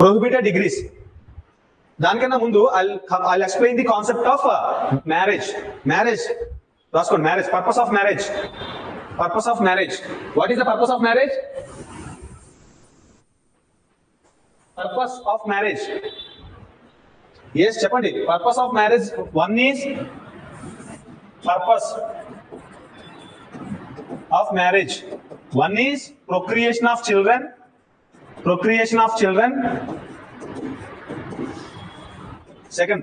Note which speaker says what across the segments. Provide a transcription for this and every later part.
Speaker 1: prohibited degrees. దానికన్నా ముందు I'll explain the concept of marriage. రాసుకోండి, marriage, purpose of marriage. Purpose of marriage. What is the purpose of marriage? Purpose of marriage. Yes చెప్పండి. Purpose of marriage one is purpose of marriage. One is procreation of children. Second,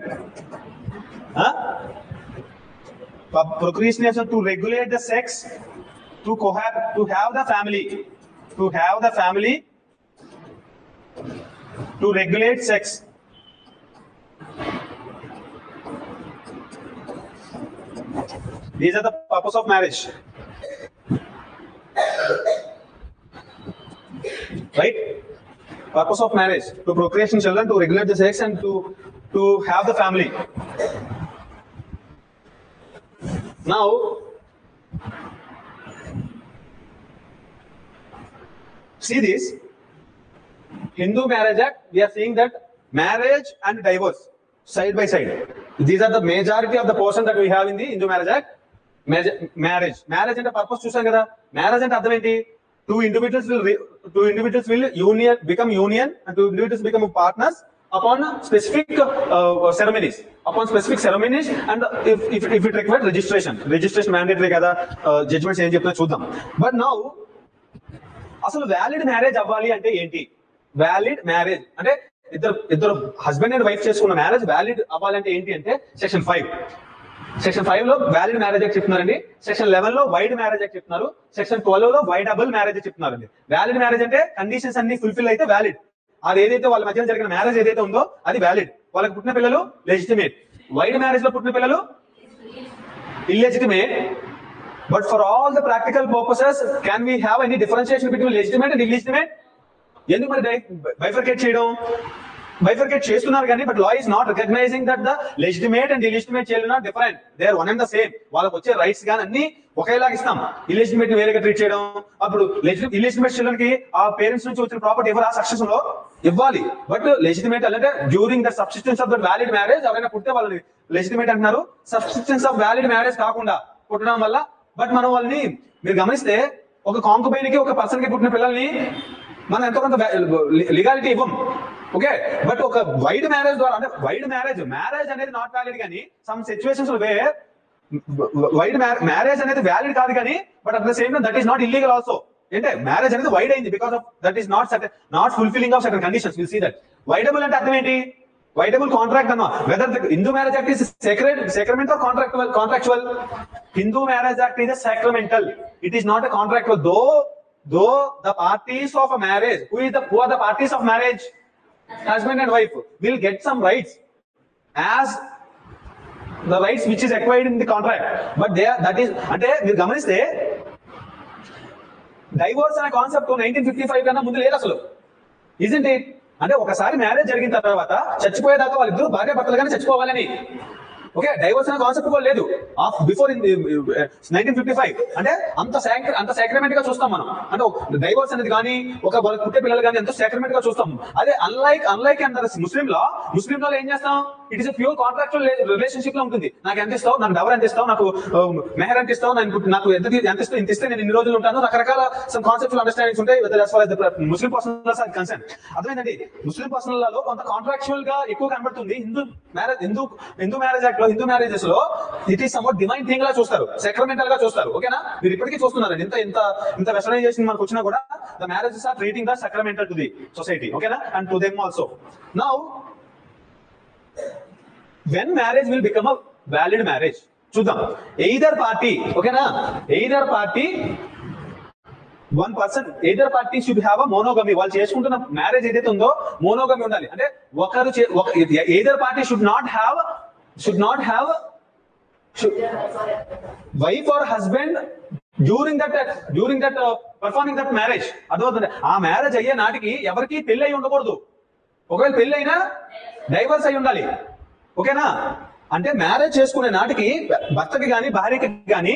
Speaker 1: procreation is to regulate the sex, to have the family, to regulate sex. These are the purpose of marriage. Right? Purpose of marriage: to procreation children, to regulate the sex, and to have the family. Now, see this Hindu Marriage Act. We are seeing that marriage and divorce side by side. These are the majority of the portion that we have in the Hindu Marriage Act. Marriage అంటే purpose చూసాం కదా. Marriage అంటే అర్థం ఏంటి? Two individuals will become union, and two individuals become partners upon specific ceremonies. And if it requires registration mandatory kada. Judgments ఏం చెప్తున్నా చూద్దాం. But now అసలు వ్యాలిడ్ మ్యారేజ్ అవ్వాలి అంటే ఏంటి? వ్యాలిడ్ మ్యారేజ్ అంటే ఇద్దరు హస్బెండ్ అండ్ వైఫ్ చేసుకున్న మ్యారేజ్ వ్యాలిడ్ అవ్వాలంటే ఏంటి అంటే సెక్షన్ 5 లో వ్యాలిడ్ మ్యారేజ్ యాక్ట్ చెప్తున్నారండి. సెక్షన్ 11 లో వైడ్ మ్యారేజ్ యాక్ట్ చెప్తున్నారు. సెక్షన్ 12 లో వైడబుల్ మ్యారేజ్ చెప్తున్నారండి. వ్యాలిడ్ మ్యారేజ్ అంటే కండిషన్స్ అన్ని ఫుల్ఫిల్ అయితే వ్యాలిడ్. అది ఏదైతే వాళ్ళ మధ్య జరిగిన మ్యారేజ్ ఏదైతే ఉందో అది వ్యాలిడ్. వాళ్ళకి పుట్టిన పిల్లలు లెజిటిమేట్. వైడ్ మ్యారేజ్ లో పుట్టిన పిల్లలు illegitimate. But for all the practical purposes can we have any differentiation between legitimate and illegitimate? ఎందుకు మరి బైఫర్కేట్ చేయడం? బైఫర్కేట్ చేస్తున్నారు కానీ but law is not recognizing that the legitimate and illegitimate child not different. They are one and the same. వాళ్ళకి వచ్చే rights గానీ అన్ని ఒకేలాగా ఇస్తాం. ఇల్లిజిటిమేట్ ని వేరేగా ట్రీట్ చేయడం. అప్పుడు ఇల్లిజిటిమేట్ చిల్డ్రన్ కి ఆ పేరెంట్స్ నుంచి వచ్చిన ప్రాపర్టీ ఎవరు ఆ సక్సెషన్ లో ఇవ్వాలి. బట్ లెజిటిమేట్ అంటే during the subsistence of the valid marriage ఎవరైనా పుట్టే వాళ్ళని లెజిటిమేట్ అంటున్నారు. సబ్సిస్టెన్స్ ఆఫ్ వ్యాలిడ్ మ్యారేజ్ కాకుండా పుట్టడం వల్ల. బట్ మనం వాళ్ళని మీరు గమనిస్తే ఒక కాంకుబైన్ కి ఒక పర్సన్ కి పుట్టిన పిల్లల్ని మనం ఎంతో కొంత లీగాలిటీ ఇవ్వం. ఓకే, బట్ ఒక వైడ్ మ్యారేజ్ ద్వారా అంటే వైడ్ మ్యారేజ్ అనేది నాట్ వ్యాలిడ్ కానీ some situations where void marriage అనేది వ్యాలిడ్ కాదు కానీ but at the same time that is not illegal also. అంటే మ్యారేజ్ అనేది వైడ్ అయింది because of that is not fulfilling of certain conditions. Will see that. Voidable అంటే అర్థం ఏంటి? Voidable contract అన్నా. Whether the Hindu marriage act is sacrament or contractual? Hindu Marriage Act is a sacramental. It is not a contractual. Though the parties of a marriage, who are the parties of marriage? Husband and wife will get some rights as the rights which is acquired in the contract. But that is అంటే మీరు గమనిస్తే divorce అనే concept 1955 కన్నా ముందు లేదు అసలు. Isn't it? అంటే ఒకసారి మ్యారేజ్ జరిగిన తర్వాత చచ్చిపోయేదాకా వాళ్ళిద్దరు భార్య భర్తలుగానే చచ్చిపోవాలని. ఓకే, డైవోర్స్ అనే కాన్సెప్ట్ కూడా లేదు బిఫోర్ 1955. అంటే అంత సాక్రమెంట్ గా చూస్తాం మనం. అంటే డైవోర్స్ అనేది కానీ ఒక వాళ్ళ పుట్టే పిల్లలు కానీ ఎంతో సాక్రమెంట్ గా చూస్తాం. అదే అన్లైక్ అంటారు ముస్లిం లో ఏం చేస్తాం? It is pure contractual relationship లో ఉంటుంది. నాకు ఎంత ఇస్తావు, నాకు డబర్ ఎంత ఇస్తావు, నాకు మెహర్ ఎంత ఇస్తావు, నాకు ఎంత ఇస్తావు, ఇంత ఇస్తే నేను ఇన్ని రోజులు ఉంటాను. రకరకాల సమ్ కాన్సెప్చువల్ అండర్స్టాండింగ్స్ ఉంటాయి ముస్లిం పర్సనల్ కన్సర్న్. అర్థమైందండి? ముస్లిం పర్సనల్ లో కొంత కాంట్రాక్చువల్ గా ఎక్కువ కనబడుతుంది. హిందూ మ్యారేజ్ యాక్ట్ లో హిందూ మ్యారేజెస్ లో it is somewhat divine thing లా చూస్తారు, సాక్రమెంటల్ గా చూస్తారు. ఓకేనా? మీరు ఇప్పటికీ చూస్తున్నారండి. ఇంత వెస్టర్నైజేషన్ మనకు వచ్చినా కూడా the marriages are treating the sacramental to the society. ఓకేనా? And to them also. Now when marriage will become a valid marriage చూద్దాం. either party, ఓకేనా, one person either party should have a monogamy. వాళ్ళు చేసుకుంటున్న marriage ఏదైతే ఉందో మోనోగమి ఉండాలి. అంటే either party should not have wife or husband during that performing that marriage. అదవుతుంది. ఆ marriage అయ్యే నాటికి ఎవరికి పెళ్లి అయి ఉండకూడదు. ఒకవేళ పెళ్లి అయినా డైవర్స్ అయి ఉండాలి. ఓకేనా? అంటే మ్యారేజ్ చేసుకునే నాటికి భర్తకి గాని భార్యకి గాని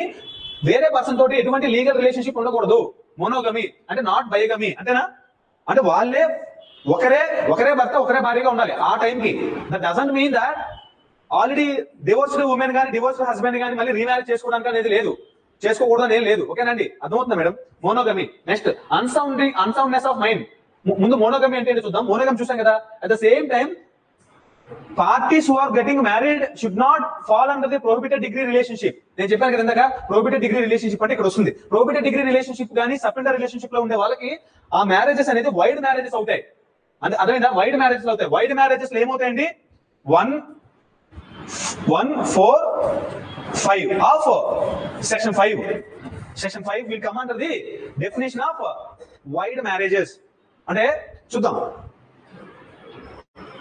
Speaker 1: వేరే పర్సన్ తోటి ఎటువంటి లీగల్ రిలేషన్షిప్ ఉండకూడదు. మోనోగమి అంటే నాట్ బయోగమి. అంతేనా? అంటే వాళ్ళే ఒకరే భర్త ఒకరే భార్యగా ఉండాలి ఆ టైంకి. That doesn't mean that already divorced women కానీ డివోర్స్డ్ హస్బెండ్ కానీ మళ్ళీ రీమ్యారేజ్ చేసుకోవడానికి అనేది లేదు, చేసుకోకూడదు అనేది లేదు. ఓకేనండి, అర్థమవుతుందా madam? Monogamy. Next unsoundness of mind. ముందు మోనోగమి అంటే చూద్దాం. మోనోగమి చూసాం కదా. At the same time parties who are getting married should not fall under the prohibited degree relationship. నేను చెప్పాను కదా ఇందాక, ప్రొహిబిటెడ్ డిగ్రీ రిలేషన్షిప్ అంటే ఇక్కడ వస్తుంది. ప్రొహిబిటెడ్ డిగ్రీ రిలేషన్షిప్ కానీ సబ్‌టెండర్ రిలేషన్షిప్ లో ఉండే వాళ్ళకి ఆ మ్యారేజెస్ అనేది వైడ్ మ్యారేజెస్ అవుతాయి. అంటే అదేవిధంగా వైడ్ మ్యారేజెస్ అవుతాయి. వైడ్ మ్యారేజెస్ లో ఏమవుతాయండి? 1, 4, 5 of section 5. Section 5 will come under the definition of wide marriages. అంటే చూద్దాం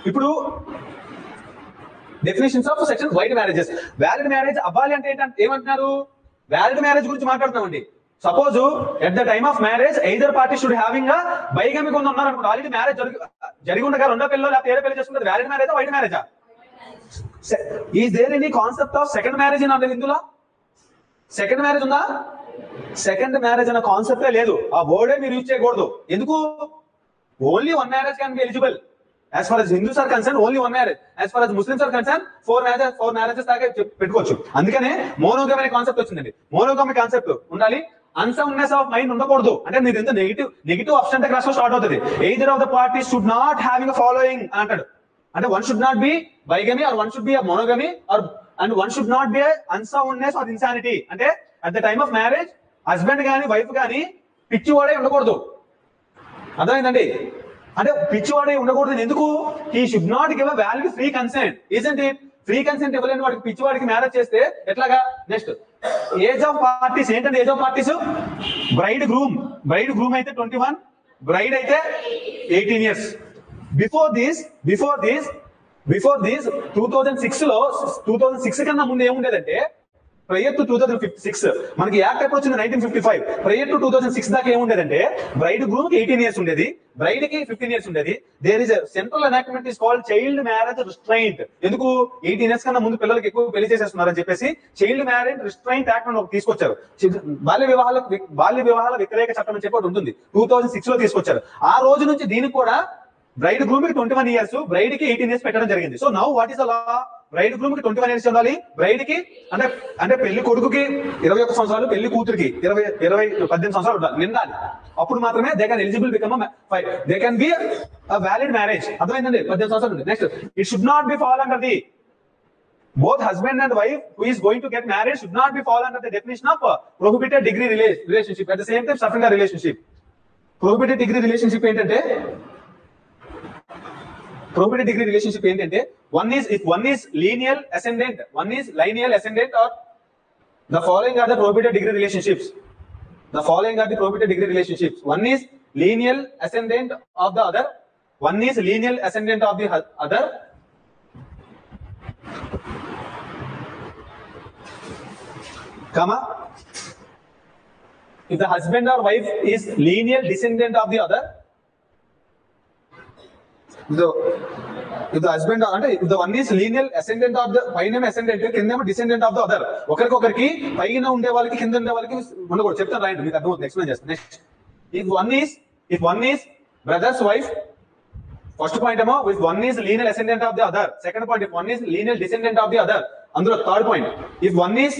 Speaker 1: ఇప్పుడు definitions of section wide marriages. Valid marriage అవ్వాలి అంటే ఏమంటున్నారు? వ్యాలిడ్ మ్యారేజ్ గురించి మాట్లాడుతున్నామండి. Suppose at the time of marriage either party should having bigamy కొంత ఉన్నారు అనుకుంటా. ఆల్రెడీ మ్యారేజ్ జరిగి ఉండగా రెండో పిల్లలు లేకపోతే ఏడో పెళ్లి చేసుకుంటే వ్యాలిడ్ మ్యారేజా వైడ్ మ్యారేజా? Is there any concept of second marriage in అంటే హిందువులా? సెకండ్ మ్యారేజ్ ఉందా? సెకండ్ మ్యారేజ్ అనే కాన్సెప్టే లేదు. ఆ వర్డే మీరు యూజ్ చేయకూడదు. ఎందుకు? Only one marriage can be eligible. As far as Hindus are concerned, only one marriage. As far as Muslims are concerned, four marriages దాకా పెట్టుకోవచ్చు. అందుకనే మోనోగమి అనే కాన్సెప్ట్ వచ్చిందండి. మోనోగమి కాన్సెప్ట్ ఉండాలి. అన్సౌండ్నెస్ ఆఫ్ మైండ్ ఉండకూడదు. అంటే మీరు ఎంత నెగిటివ్ ఆప్షన్ క్లాస్ లో స్టార్ట్ అవుతుంది. Either of the parties should not having following అని అంటాడు. అంటే one should not be bigamy or one should be monogamy or and one should not be unsoundness or insanity. అంటే at the time of marriage husband గానీ wife గానీ పిచ్చివాడే ఉండకూడదు. అర్థమైందండి? అంటే పిచ్చివాడే ఉండకూడదు. ఎందుకు? He should not give a valid free consent. Isn't it? Free consent ఇవ్వలేని వాడికి పిచ్చివాడికి మ్యారేజ్ చేస్తే ఎట్లాగా? నెక్స్ట్ ఏజ్ ఆఫ్ పార్టీస్ ఏంటంటే age of parties braid groom అయితే 21, బ్రైడ్ అయితే 18 years. బిఫోర్ దిస్ 2006 కన్నా ముందు ఏముండేదంటే prior to 2006 మనకి యాక్ట్ ఎప్పుడు వచ్చింది? 1955. prior to 2006 దాకా ఏముండేదంటే బ్రైడ్ గ్రూమ్ కి 18 years ఉండేది, బ్రైడ్ కి 15 years ఉండేది. There is central enactment is called child marriage restraint. ఎందుకు? 18 years కన్నా ముందు పిల్లలకి ఎక్కువ పెళ్లి చేసేస్తున్నారని చెప్పేసి చైల్డ్ మ్యారేజ్ రిస్ట్రైంట్ యాక్ట్ అని తీసుకొచ్చారు. బాల్య వివాహాల వ్యతిరేక చట్టం అని చెప్పి ఉంటుంది. 2006 లో తీసుకొచ్చారు. ఆ రోజు నుంచి దీనికి కూడా బ్రైడ్ గ్రూమ్ కి 21 years, బ్రైడ్ కి 18 years పెట్టడం జరిగింది. So now what is the law? Braid groom కి 21 years ఉండాలి, బ్రైడ్ కి అంటే పెళ్లి కొడుకుకి 21 సంవత్సరాలు, పెళ్లి కూతురికి 18 సంవత్సరాలు ఉండాలి. అప్పుడు మాత్రమే they can eligible become they can be a valid marriage. అర్థమైందండి? 18 సంవత్సరాలు ఉంది. Next it should not B fall under the both husband and wife who is going to get married should not be fall under the definition of prohibited degree relationship. At the same time sub-tender relationship. Prohibited degree relationship ఏంటంటే if one is lineal ascendant or the following are the prohibited degree relationships. One is lineal ascendant of the other. Comma. If the husband or wife is lineal descendant of the other. If the husband అంటే if the one is lineal ascendant of the పైన ascendant కిందేమో descendant of the other. ఒకరికి పైన ఉండే వాళ్ళకి కింద ఉండే వాళ్ళకి ఉండకూడదు. చెప్తాను రాయండి, మీకు అర్థమవుతుంది. ఎక్స్ప్లెయిన్ చేస్తాను. Next if one is brother's wife, first point ఏమో if one is lineal ascendant of the other. Second point if one is lineal descendant of the other. అందులో third point if one is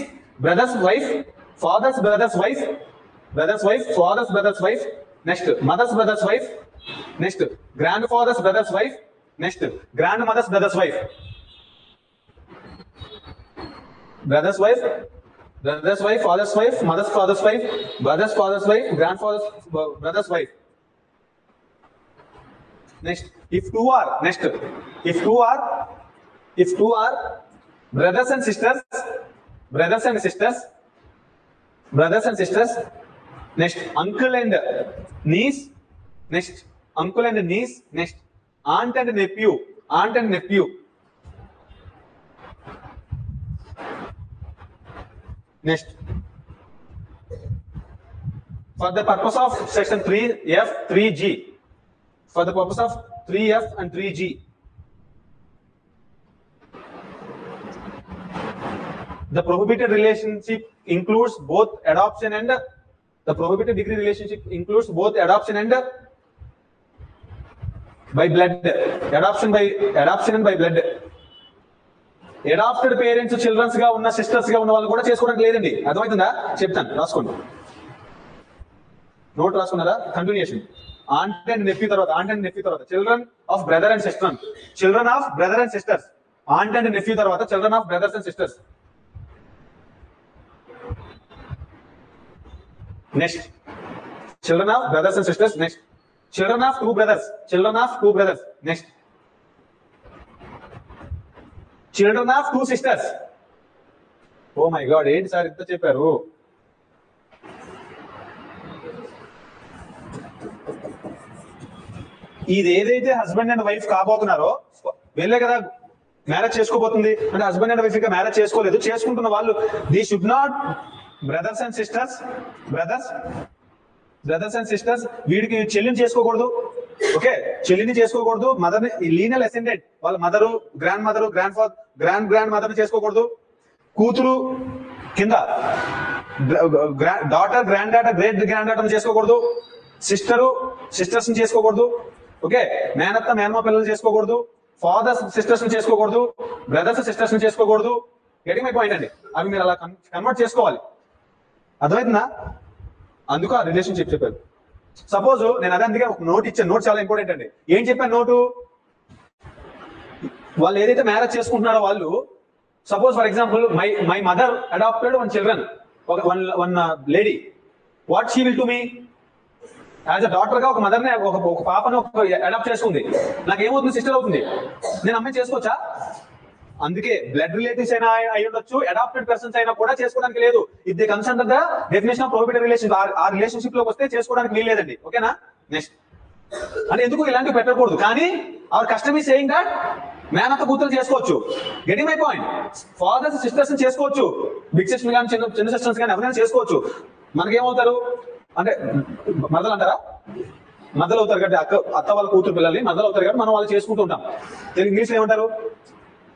Speaker 1: brother's wife, father's brother's wife, next mother's brother's wife, next grandfather's brother's wife, next grandmother's brother's wife, father's wife, mother's father's wife, brother's father's wife, grandfather's brother's wife. Next if two are brothers and sisters, next uncle and niece, next aunt and nephew, next for the purpose of section 3F 3G, for the purpose of 3F and 3G, the prohibited relationship includes both adoption and the prohibited degree relationship includes both adoption and by blood, adoption and by blood. Adopted parents childrens గా ఉన్న sisters గా ఉన్న వాళ్ళు కూడా చేసుకోవడానికి లేదండి. అర్థమవుతుందా? చెప్తాను, రాసుకోండి. నోట్ రాసుకున్నారా? కంటిన్యూషన్. ఆంట్ అండ్ నెఫ్యూ తర్వాత children of brother and sister. Children of brother and sisters. Aunt and nephew తర్వాత children of brothers and sisters. Next children of brothers and sisters. Next children of two brothers. Next children of two sisters. Oh my god, ఏంటి sir ఇంత చెప్పారు? ఇది ఏదైతే husband and wife కాబోతున్నారో వెళ్ళే కదా marriage చేసుకోబోతుంది అంటే husband and wife ఇంకా marriage చేసుకోలేదు, చేసుకుంటున్న వాళ్ళు the should not brothers and sisters వీడికి చెల్లిని చేసుకోకూడదు. ఓకే, చెల్లిని చేసుకోకూడదు. మదర్ని లీనల్ అసెండెంట్ వాళ్ళ మదరు, గ్రాండ్ మదరు, గ్రాండ్ మదర్ని చేసుకోకూడదు. కూతురు కింద daughter, grand daughter, great grand daughter చేసుకోకూడదు. సిస్టర్స్ ని చేసుకోకూడదు. ఓకే, మేనత్త మేనమా పిల్లలు చేసుకోకూడదు. ఫాదర్స్ సిస్టర్స్ ని చేసుకోకూడదు. బ్రదర్స్ సిస్టర్స్ ని చేసుకోకూడదు. గెటింగ్ మై పాయింట్ అండి. అవి మీరు అలా కన్వర్ట్ చేసుకోవాలి. అర్థమవుతుందా? అందుకు ఆ రిలేషన్షిప్ చెప్పారు. సపోజ్ నేను అదే అందుకే ఒక నోట్ ఇచ్చాను. నోట్ చాలా ఇంపార్టెంట్ అండి. ఏం చెప్పాను నోటు? వాళ్ళు ఏదైతే మ్యారేజ్ చేసుకుంటున్నారో వాళ్ళు, suppose for example my mother adopted one children, one lady. What she will to me as a daughter గా ఒక మదర్ని, ఒక పాపను అడాప్ట్ చేసుకుంది. నాకేమవుతుంది? సిస్టర్ అవుతుంది. నేను అమ్మాయి చేసుకోవచ్చా? అందుకే బ్లడ్ రిలేటివ్స్ అయినా అయి ఉండొచ్చు, అడాప్టెడ్ పర్సన్స్ అయినా కూడా చేసుకోవడానికి లేదు. If they comes under the definition of prohibited relation, ఆ రిలేషన్షిప్ లోకి వస్తే చేసుకోవడానికి వీల్లేదండి. ఓకేనా? నెక్స్ట్ అంటే ఎందుకు ఇలాంటివి పెట్టకూడదు. కానీ our custom is saying that మేనత్త కూతురు చేసుకోవచ్చు. Getting my point. Fathers sisters చేసుకోవచ్చు, బిగ్ సిస్టర్ కానీ చిన్న సిస్టర్స్ కానీ ఎవరైనా చేసుకోవచ్చు. మనకేమవుతారు అంటే మరదలు అంటారా? మరదలు అవుతారు కాబట్టి అత్త వాళ్ళ కూతురు పిల్లల్ని మరదలు అవుతారు కాబట్టి మనం వాళ్ళు చేసుకుంటూ ఉంటాం. తెలుగు ఇంగ్లీష్ లో ఏమంటారు?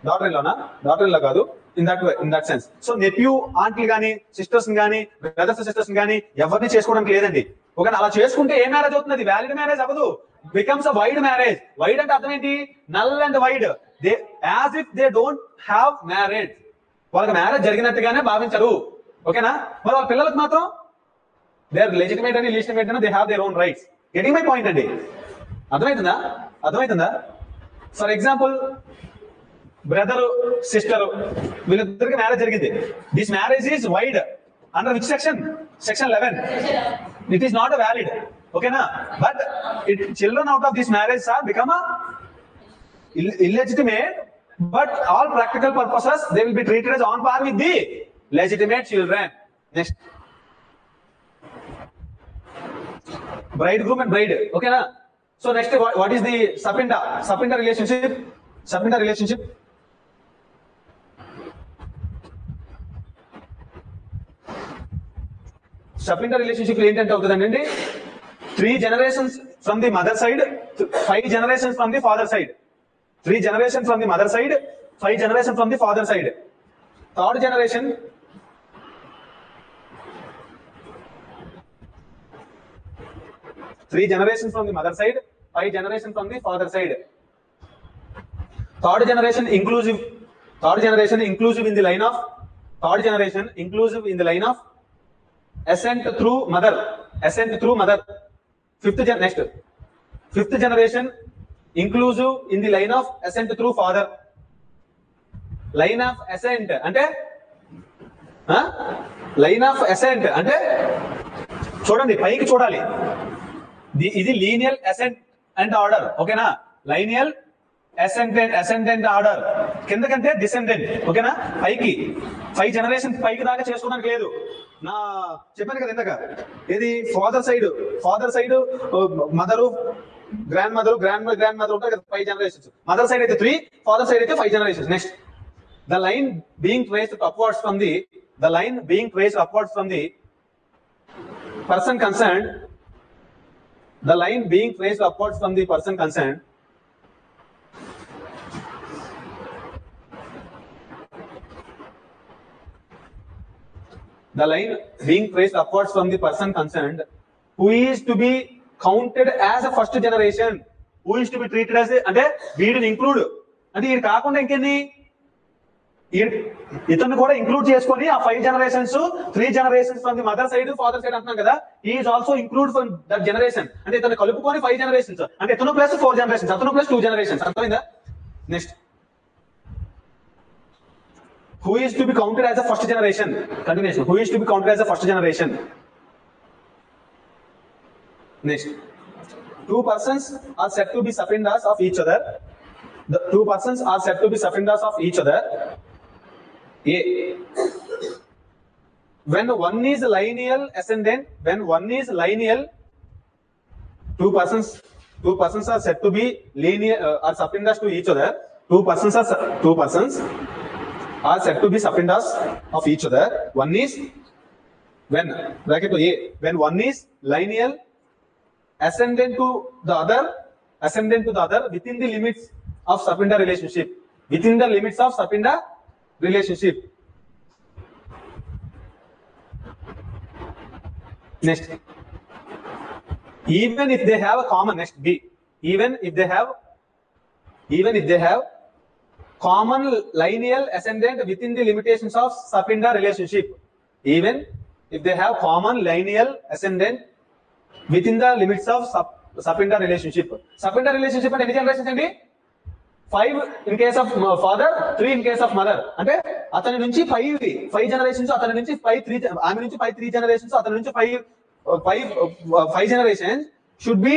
Speaker 1: డాటర్ ఇన్ లోనా? డాటర్ ఇన్ లో కాదు, in that sense. So nephew ఆంట్లు కానీ సిస్టర్స్ కానీ బ్రదర్స్ సిస్టర్స్ కానీ ఎవరిని చేసుకోవడానికి లేదండి. ఓకే, అలా చేసుకుంటే ఏ మ్యారేజ్ అవుతుంది? వ్యాలిడ్ మ్యారేజ్ అవ్వదు. Becomes a wide marriage. Wide అంటే అర్థం ఏంటి? Null and wide. They as if they don't have marriage. వాళ్ళకి మ్యారేజ్ జరిగినట్టుగానే భావించరు. ఓకేనా? మరి వాళ్ళ పిల్లలకు మాత్రం దే ఆర్ లెజిటిమేట్ అని లీజిటిమేట్ అని they have their own rights. Getting my point అండి. అర్థమవుతుందా? ఫర్ ఎగ్జాంపుల్ బ్రదర్ సిస్టర్ వీళ్ళిద్దరికి మ్యారేజ్ జరిగింది. This marriage is void under which section? Section 11. It is not valid. ఓకేనా? But children out of this marriage are become illegitimate, but all practical purposes they will be treated as on par with the legitimate children. Next, bridegroom and bride. Okay na? So next, what is the sapinda relationship? Sapinda relationship ఏంటంటే అవుతుందండి 3 generations from the mother side, 5 generations from the father side. 3 generations from the mother side, 5 generations from the father side. Third generation, three generations from the mother side, 5 generations from the father side. Third generation inclusive in the line of ascent through mother. Fifth generation inclusive in the line of ascent through father. Line of ascent అంటే చూడండి, పైకి చూడాలి. ఇది lineal assigned and order. ఓకేనా? Lineal ascendant order. కిందకంటే descendant. ఓకేనా? పైకి 5 generation పైకి దాకా చేసుకోవడానికి లేదు. నా చెప్పాను కదా ఇందాక, ఇది father side mother, grand mother ఉంటారు కదా, 5 generations. మదర్ సైడ్ అయితే 3, ఫాదర్ సైడ్ అయితే 5 generations. Next, the line being traced upwards from the person concerned. The line being traced upwards from the person concerned. The line being traced upwards from the person concerned, who is to be counted as a first generation. Who is to be treated as అంటే వీడిని include అంటే వీడు కాకుండా ఇంకెన్ని ఇతను కూడా include చేసుకొని ఆ 5 generations 3 generations from the mother side father side అంటున్నాం కదా ఈ is also include from that generation అంటే ఇతను కలుపుకొని 5 generations అంటే ఇతను ప్లస్ 4 generations అతను ప్లస్ 2 generations అర్థమైందా next who is to be counted as a first generation continuation who is to be counted as a first generation next two persons are said to be subindas of each other the two persons are said to be subindas of each other A. When one is lineal ascendant, when one is lineal, two persons are said to be linear are subindas to each other. Two persons are said to be subindas of each other. One is when bracket A. When one is lineal ascendant to the other within the limits of subinda relationship. Within the limits of subinda relationship. Next, even if they have a common next B. Even if they have common lineal ascendant within the limitations of subinda relationship. Even if they have common lineal ascendant within the limits of subinda relationship. Subinda relationship అంటే ఎన్ని generations అండి 5 in case of father 3 in case of mother అంటే అతని నుంచి 5 generations అతని నుంచి 3 ఆమె నుంచి 3 generations అతని నుంచి 5 generations should be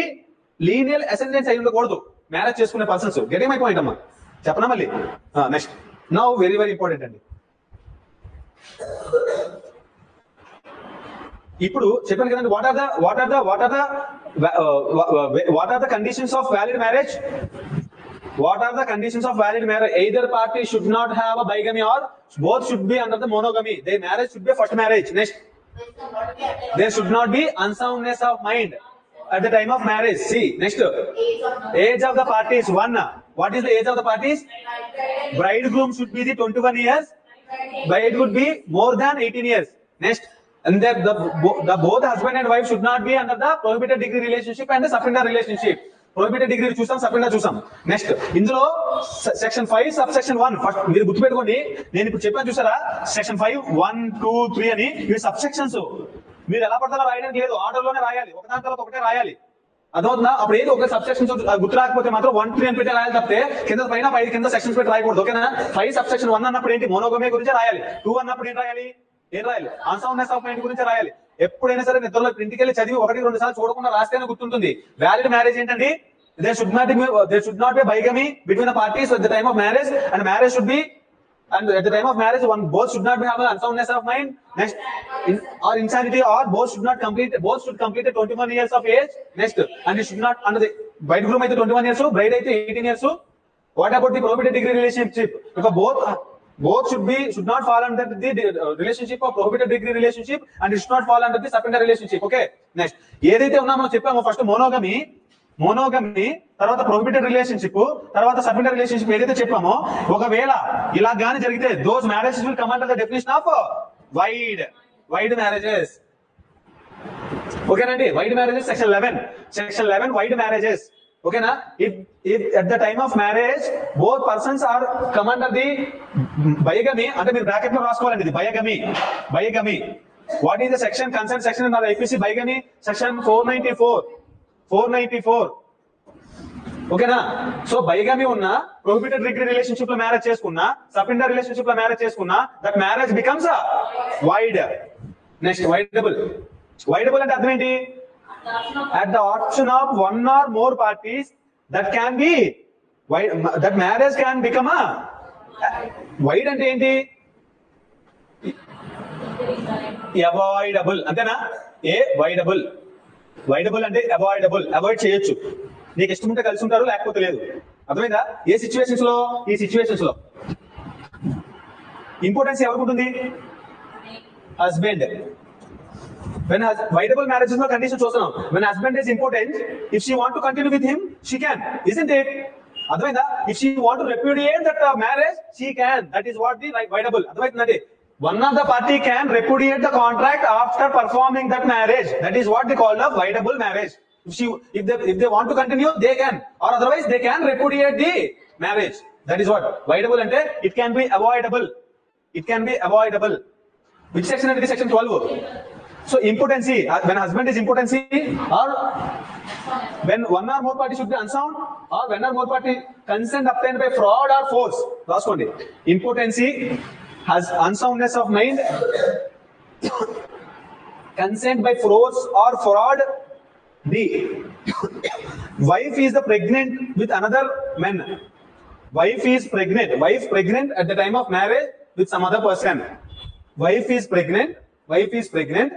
Speaker 1: lineal ascendants అయి ఉండకూడదు మ్యారేజ్ చేసుకునే పర్సన్స్ గెటింగ్ మై పాయింట్ అమ్మా చెప్పనా మళ్ళీ next now very very important అండి ఇప్పుడు చెప్పాను కదండి what are the conditions of valid marriage What are the conditions of valid marriage? Either party should not have a bigamy or both should be under the monogamy. Their marriage should be a first marriage. Next, there should not be unsoundness of mind at the time of marriage. See, next, age of the parties 1. What is the age of the parties? Bridegroom should be the 21 years. Bride would be more than 18 years. Next, and that the both husband and wife should not be under the prohibited degree relationship and the subinda relationship. Prohibited degree చూసాం సబ్ఇండా చూసాం next ఇందులో section 5 sub section 1 first మీరు గుర్తుపెట్టుకోండి నేను ఇప్పుడు చెప్పాను చూసారా section 5 1 2 3 అని ఇవి సబ్ సెక్షన్స్ మీరు ఎలా పడతారో రాయడానికి లేదు ఆర్డర్ లోనే రాయాలి ఒకదాని తర్వాత ఒకటే రాయాలి అదవుతుందా అప్పుడు ఏదో ఒక సబ్ సెక్షన్స్ గుర్తు రాకపోతే మాత్రం 1 3 అని పెట్టి రాయాలి తప్పితే కింద పైన 5 కింద సెక్షన్స్ పెట్టి రాయకూడదు ఓకేనా 5 సబ్ సెక్షన్ 1 అన్నప్పుడు ఏంటి మోనోగమీ గురించి రాయాలి 2 అన్నప్పుడు ఏం రాయాలి అన్సౌండ్నెస్ ఆఫ్ మైండ్ గురించి రాయాలి ఎప్పుడైనా సరే నిద్రలో ఇంటికి వెళ్ళి చదివి 1-2 సార్లు చూడకుండా రాస్తేనే గుర్తుంటుంది వ్యాలిడ్ మ్యారేజ్ ఏంటండి there should not be bigamy between the parties at the time of marriage and marriage should be and at the time of marriage both should not have unsoundness of mind next or insanity or both should complete 21 years of age next and it should not under the bridegroom అయితే 21 years bride అయితే 18 years what about the prohibited degree relationship if both should not fall under the relationship of prohibited degree relationship and it should not fall under the subinda relationship okay next ఏదైతే ఉన్నామో చెప్పామో first monogamy తర్వాత prohibited relationship తర్వాత submitted relationship ఏదైతే చెప్పామో ఒకవేళ ఇలా గాని జరిగితే those marriages will come under the definition of void marriages ఓకేనండి void marriages section 11 void marriages ఓకేనా if at the time of marriage both persons are come under the bigamy అంటే మీరు బ్రాకెట్ లో రాసుకోవాలండి ఇది bigamy what is the section concern section in IPC bigamy section 494 ఓకేనా so bigamy ఉన్న prohibited degree relationship లో marriage చేసుకున్నా sapinda relationship లో మ్యారేజ్ చేసుకున్నా that marriage becomes void next voidable అంటే అర్థం ఏంటి at the option of one or more parties that can be that marriage can become a wide అంటే ఏంటి అవాయిడబుల్ అంతేనా వైడబుల్ అంటే అవాయిడ్ చేయొచ్చు నీకు ఇష్టం ఉంటే కలిసి ఉంటారు లేకపోతే లేదు అర్థమైందా ఈ సిచ్యువేషన్స్ లో ఇంపార్టెన్స్ ఎవరికి ఉంటుంది husband when viable marriages no condition చూస్తున్నాం when husband is important if she want to continue with him she can isn't it అర్థమైందా if she want to repudiate that marriage she can that is what the viable అర్థమైందండి one of the party can repudiate the contract after performing that marriage that is what they call a viable marriage if they want to continue, they can, or otherwise they can repudiate the marriage. That is what voidable ante. It can be avoidable. It can be avoidable. Which section ante? Section 12. So impotency, when husband is impotency, or when one or more party should be unsound, or when or more party consent obtained by fraud or force. Last one. Impotency has unsoundness of mind, consent by force or fraud. D. Wife is the pregnant with another man. Wife is pregnant. Wife pregnant at the time of marriage with some other person. Wife is pregnant. Wife is pregnant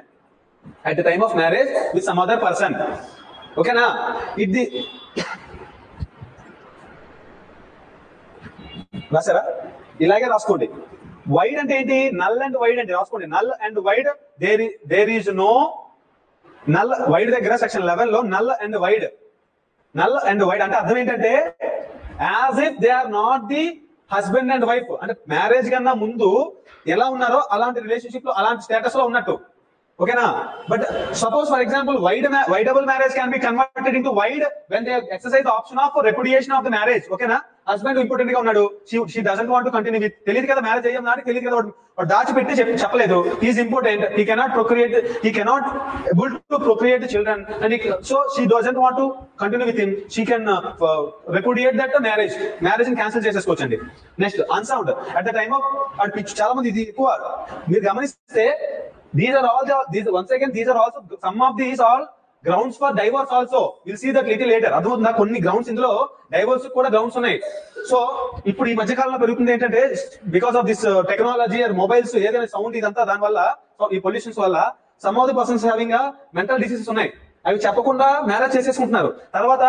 Speaker 1: at the time of marriage with some other person. Okay na? రాసారా? ఇలాగే రాసుకోండి. Wide అంటే ఏంటి? Null and void అంటే రాసుకోండి. Null and void, there is no null. Void దగ్గర section 11 లో null and void. Null and void అంటే అర్థం ఏంటంటే as if they are not the husband and wife. అంటే మ్యారేజ్ కన్నా ముందు ఎలా ఉన్నారో అలాంటి రిలేషన్షిప్ లో, అలాంటి స్టేటస్ లో ఉన్నట్టు. ఓకేనా? But suppose for example voidable marriage can be converted into void when they exercise the option of repudiation of the marriage. ఓకేనా? హస్బెండ్ ఇంపార్టెంట్ గా ఉన్నాడు, she doesn't want to continue with. తెలియదు కదా మ్యారేజ్ అయ్యాం నాటి, తెలియదు కదా, వాడు దాచిపెట్టి చెప్పలేదు. He is impotent, he cannot procreate, he cannot able to procreate children, and so she doesn't want to continue with him. She can repudiate that marriage ని క్యాన్సిల్ చేసేసుకోవచ్చండి. Next unsound at the time of, చాలా మంది ఇది ఎక్కువ మీరు గమనిస్తే, these are all once again these are also, some of these all grounds for divorce also. We'll see that little later. అర్థమవుతుందా? కొన్ని గ్రౌండ్స్ ఇందులో డైవోర్స్ కూడా గ్రౌండ్స్ ఉన్నాయి. సో ఇప్పుడు ఈ మధ్య కాలంలో పెరుగుతుంది ఏంటంటే, because of this technology and mobiles, ఏదైనా సౌండ్ ఇదంతా, దాని వల్ల, ఈ పొల్యూషన్స్ వల్ల some of the persons having mental diseases ఉన్నాయి. అవి చెప్పకుండా మ్యారేజ్ చేసేసుకుంటున్నారు. తర్వాత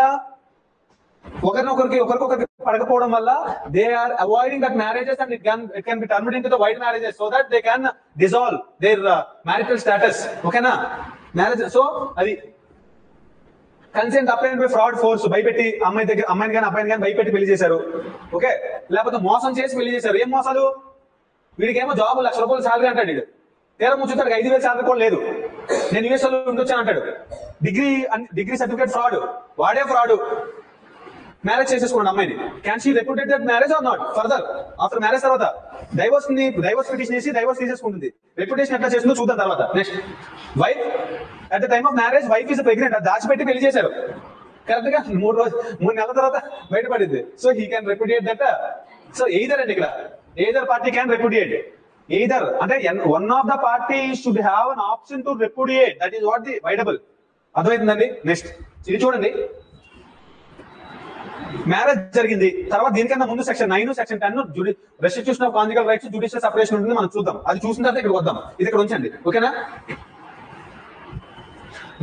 Speaker 1: ఒకరికొకరికి పడకపోవడం వల్ల they are avoiding that marriages, and it can be turned into the void marriages so that they can dissolve their marital status. ఓకేనా? మ్యారేజ్, సో అది consent applied by fraud, force, భయపెట్టి అమ్మాయిని కానీ అబ్బాయిని కానీ భయపెట్టి పెళ్లి చేశారు. ఓకే? లేకపోతే మోసం చేసి పెళ్లి చేశారు. ఏం మోసాలు? వీడికేమో జాబ్ ₹1,00,000 శాలరీ అంటాడు, వీడు తీరా ముచ్చుతాడు 5,000 శాలరీ కూడా లేదు, నేను యూఎస్ లో ఉండొచ్చాను అంటాడు. డిగ్రీ సర్టిఫికేట్ ఫ్రాడ్, వాడే ఫ్రాడ్. మ్యారేజ్ చేసేసుకోండి అమ్మాయిని. Can she repudiate that marriage or not? Further after marriage తర్వాత డైవర్స్ పిటిషన్ చేసి డైవర్స్ తీసేసుకుంటుంది. రెప్యుటేషన్ ఎట్లా చేస్తుందో చూద్దాం తర్వాత. Next, wife at the time of marriage wife is pregnant. అది దాచిపెట్టి పెళ్లి చేశారు. కరెక్ట్ గా 3 నెలల తర్వాత బయటపడింది. So he can repudiate that. So either అండి, ఇక్కడ either party can repudiate. Either అంటే one of the party should have an option to repudiate. That is what the voidable. అర్థమవుతుందండి? నెక్స్ట్ ఇది చూడండి. మ్యారేజ్ జరిగింది తర్వాత, దీనికన్నా ముందు section 9, section 10 restriction of conjugal rights, judicial separation ఉంటుంది. మనం చూద్దాం. అది చూసిన తర్వాత ఇక్కడ వద్దాం. ఇది ఇక్కడ ఉంచండి. ఓకేనా?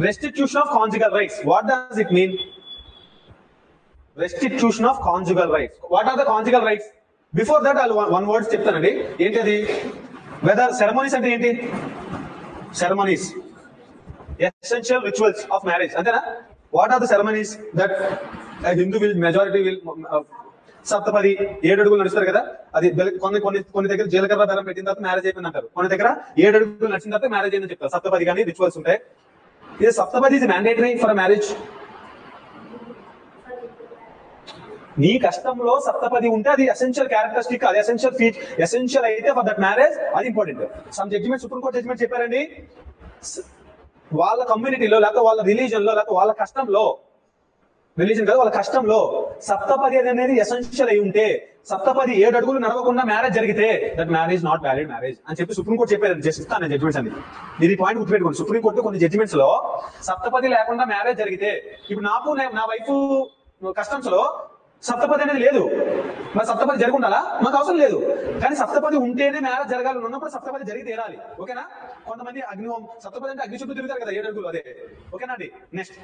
Speaker 1: Restitution of conjugal rights, what does it mean? Restitution of conjugal rights, what are the conjugal rights? Before that one words చెప్తానండి. ఏంటది? వెదర్ సెరమోనీస్ అంటే ఏంటి? Ceremonies, essential rituals of marriage, అంతేనా? What are the ceremonies that Hindu will, majority will, Saptapadi 7 అడుగులు నడుస్తారు కదా, అది కొన్ని దగ్గర జీలకర్ర బెల్లం పెట్టిన తర్వాత మ్యారేజ్ అయిపోయింది అంటారు. కొన్ని దగ్గర 7 అడుగులు నడిచిన తర్వాత మ్యారేజ్ అయిందని చెప్తారు. సప్తపది కానీ రిచువల్స్ ఉంటాయి. ఇది saptapadi is mandatory for marriage. నీ కష్టంలో సప్తపది ఉంటే అది ఎసెన్షియల్ క్యారెక్టరిస్టిక్, అది ఎసెన్షియల్ ఫీచర్, ఎసెన్షియల్ అయితే ఫర్ దట్ మ్యారేజ్ అది important. Some judgement, supreme court judgement చెప్పారండి, వాళ్ళ కమ్యూనిటీలో లేకపోతే వాళ్ళ రిలీజన్ లో లేకపోతే వాళ్ళ కష్టంలో, రిలీజన్ కదా వాళ్ళ కష్టంలో సప్తపది అనేది ఎసెన్షియల్ అయి ఉంటే, సప్తపది 7 అడుగులు నడవకుండా మ్యారేజ్ జరిగితే that marriage not valid marriage అని చెప్పి సుప్రీంకోర్టు చెప్పారు. చేస్తాను నేను జడ్జిమెంట్స్ అన్ని. మీరు ఈ పాయింట్ గుర్తుపెట్టుకోండి. సుప్రీంకోర్టు కొన్ని జడ్జిమెంట్స్ లో సప్తపది లేకుండా మ్యారేజ్ జరిగితే, ఇప్పుడు నాకు నా వైఫ్ కస్టమ్స్ లో సప్తపది అనేది లేదు, మరి సప్తపది జరిగి ఉండాలా? మాకు అవసరం లేదు, కానీ సప్తపది ఉంటేనే మ్యారేజ్ జరగాలి. ఉన్నప్పుడు సప్తపది జరిగి తీరాలి. ఓకేనా? కొంతమంది సప్తపది అంటే అగ్ని చుట్టూ తిరుగుతారు కదా 7 అడుగులు, అదే. ఓకేనా అండి? నెక్స్ట్